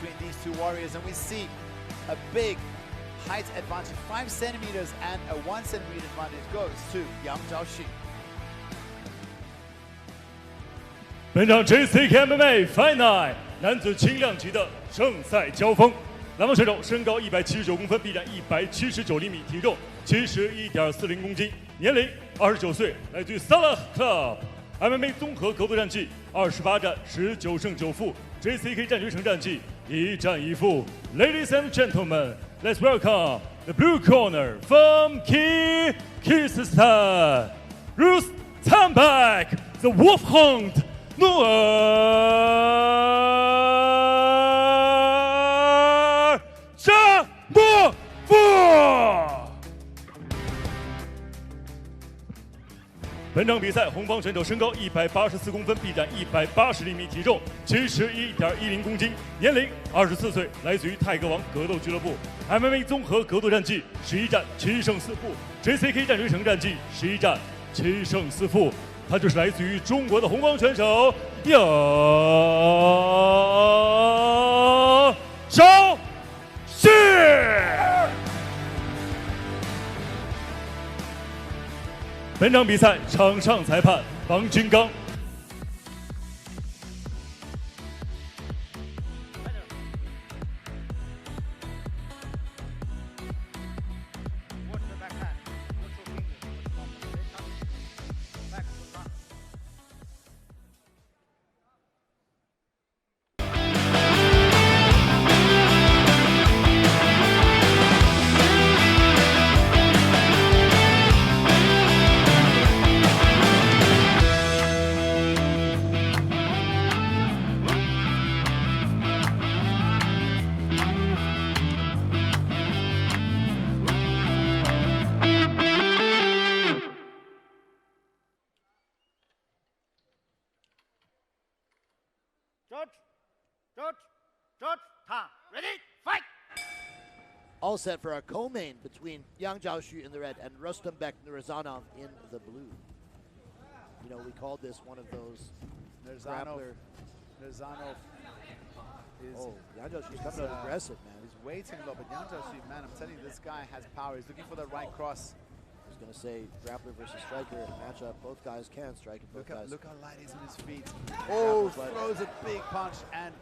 between these two warriors, and we see a big height advantage, 5 centimeters, and a 1 centimeter advantage goes to Yang Zhaoxu. 本场 JCK MMA Final 男子轻量级的正赛交锋，南方选手身高179公分，臂展179厘米，体重71.40公斤，年龄29岁，来自于 Salah Club。MMA 综合格斗战绩28战19胜9负 ，JCK 战决胜战绩1战1负。Ladies and gentlemen, let's welcome the blue corner from Kyrgyzstan, Rustambek, the Wolfhound Nurjanoff。本场比赛，红方选手身高184公分，臂展180厘米，体重71.10公斤，年龄24岁，来自于泰格王格斗俱乐部。MMA 综合格斗战绩11战7胜4负 ，JCK 战决胜战绩11战7胜4负。他就是来自于中国的红方选手杨昭旭。本场比赛场上裁判王金刚。All set for our co-main between Yang Zhaoxu in the red and Rustambek Nurjanov in the blue. You know, we called this one of those Nurjanoff is Yang Zhaoxu's coming out aggressive, man. He's waiting a lot, but Yang Zhaoxu, man, I'm telling you, this guy has power. He's looking for the right cross. I was gonna say grappler versus striker matchup. Both guys can strike it. Look how light he's on his feet. Oh, throws a big punch, and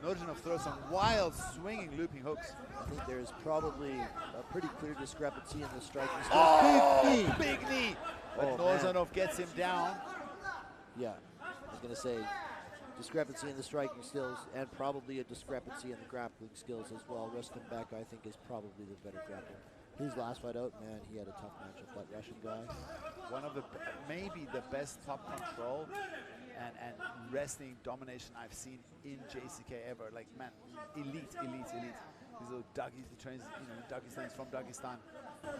Nurjanov throws some wild, swinging, looping hooks. I think there's probably a pretty clear discrepancy in the striking skills. Oh, big knee! Big knee! But Nurjanov gets him down. Yeah, I was going to say discrepancy in the striking skills and probably a discrepancy in the grappling skills as well. Rustambek, I think, is probably the better grappler. His last fight out, man, he had a tough matchup, that Russian guy. One of the, maybe the best top control and wrestling domination I've seen in JCK ever. Like, man, elite. These little Duggies, he trains, Dagestan, he's from Dagestan.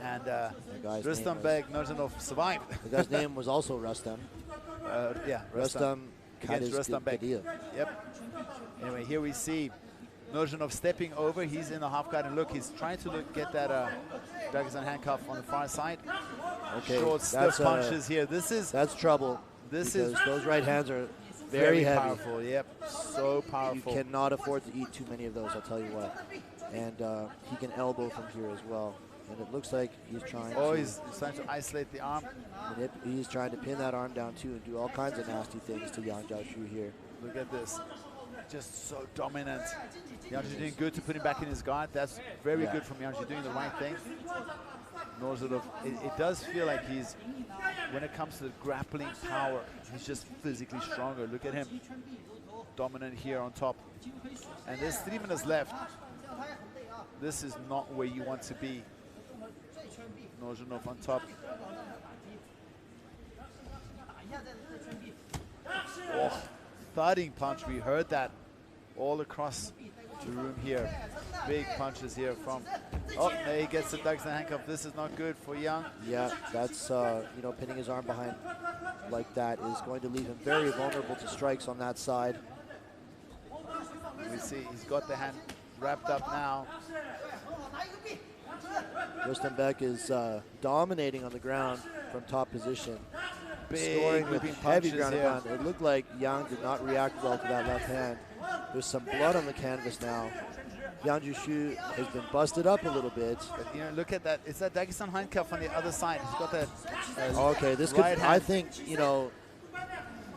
And Rustambek Nurjanov survived. The guy's name was also Rustam. Yeah, Rustam against Rustambek. Yep. Anyway, here we see Nurjanov stepping over. He's in the half guard, and look, he's trying to get that Dagestan handcuff on the far side. Okay, short, stiff punches here. That's trouble. Those right hands are very heavy. Powerful. Yep, so powerful. You cannot afford to eat too many of those, I'll tell you what. And he can elbow from here as well. And it looks like he's trying he's trying to isolate the arm. He's trying to pin that arm down too and do all kinds of nasty things to Yang Zhaoxu here. Look at this. Just so dominant. Yang Zhaoxu doing good to put him back in his guard. That's very good from Yang Zhaoxu, doing the right thing. It does feel like he's, when it comes to the grappling power, he's just physically stronger. Look at him. Dominant here on top. And there's 3 minutes left. This is not where you want to be. Nurjanov on top. Oh, thudding punch. We heard that all across the room here. Big punches here from. Oh, there he gets the Dagestan handcuff. This is not good for Yang. Yeah, that's pinning his arm behind like that is going to leave him very vulnerable to strikes on that side. We see he's got the hand wrapped up now. Rustambek is dominating on the ground from top position. Big scoring with heavy ground and here. pound. It looked like Yang did not react well to that left hand. There's some blood on the canvas now. Yang Jushu has been busted up a little bit. But, you know, look at that. It's that Dagestan handcuff on the other side. He's got that. Okay, this could, I think, you know,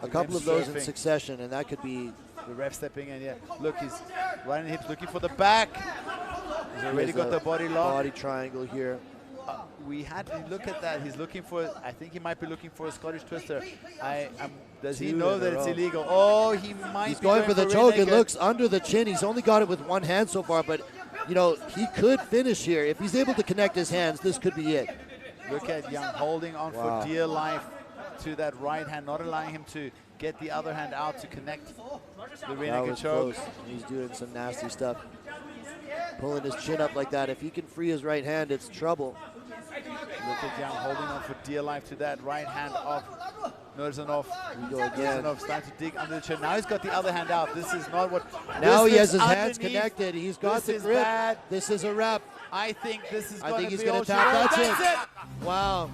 a couple of those in succession, and that could be. The ref stepping in, yeah. Look, he's right in the hips, looking for the back. He's already got the body lock. Body triangle here. We had to look at that. He's looking for, I think he might be looking for a Scottish twister. Does he know that it's illegal? Oh, he might He's be going for the choke. It looks under the chin. He's only got it with one hand so far, but, you know, he could finish here. If he's able to connect his hands, this could be it. Look at Young holding on for dear life to that right hand, not allowing him to get the other hand out to connect the rear naked choke. Close. He's doing some nasty stuff. Pulling his chin up like that. If he can free his right hand, it's trouble. Look at Young holding on for dear life to that right hand of Nurjanov. We go again. Nurjanov starting to dig under the chin. Now he's got the other hand out. This is not what. Now he has his hands connected. He's got the grip. Bad. This is a wrap. I think this is going to be. I think he's going to tap. That's it. Wow.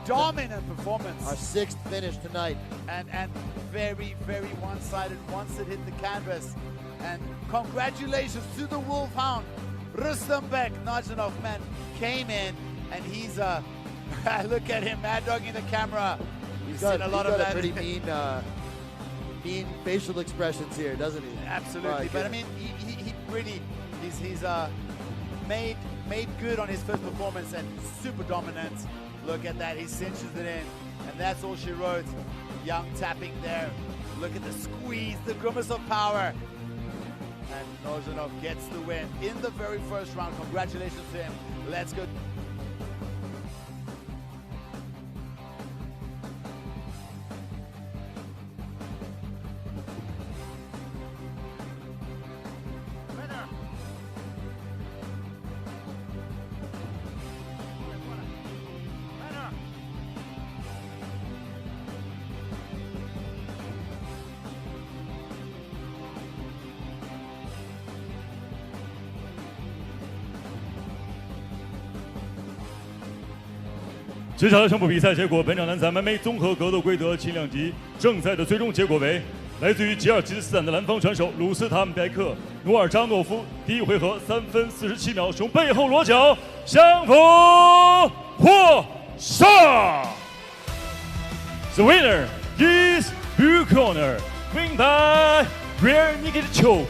Dominant performance. Our 6th finish tonight. And very, very one-sided once it hit the canvas. And congratulations to the Wolfhound. Rustambek Nurjanov, man, came in and he's look at him, mad dogging the camera. We've seen a lot of that. Pretty mean facial expressions here, doesn't he? Absolutely, but I mean, he really, he's made good on his first performance and super dominant. Look at that, he cinches it in, and that's all she wrote. Young tapping there. Look at the squeeze, the grimace of power. And Nurjanov gets the win in the very first round. Congratulations to him. Let's go.接下来宣布比赛结果：本场男子 MMA 综合格斗规则轻量级正赛的最终结果为，来自于吉尔吉斯斯坦的南方选手鲁斯坦贝克努尔扎诺夫，第一回合3分47秒从背后裸脚相逢获胜。The winner is blue corner, win by rear naked choke.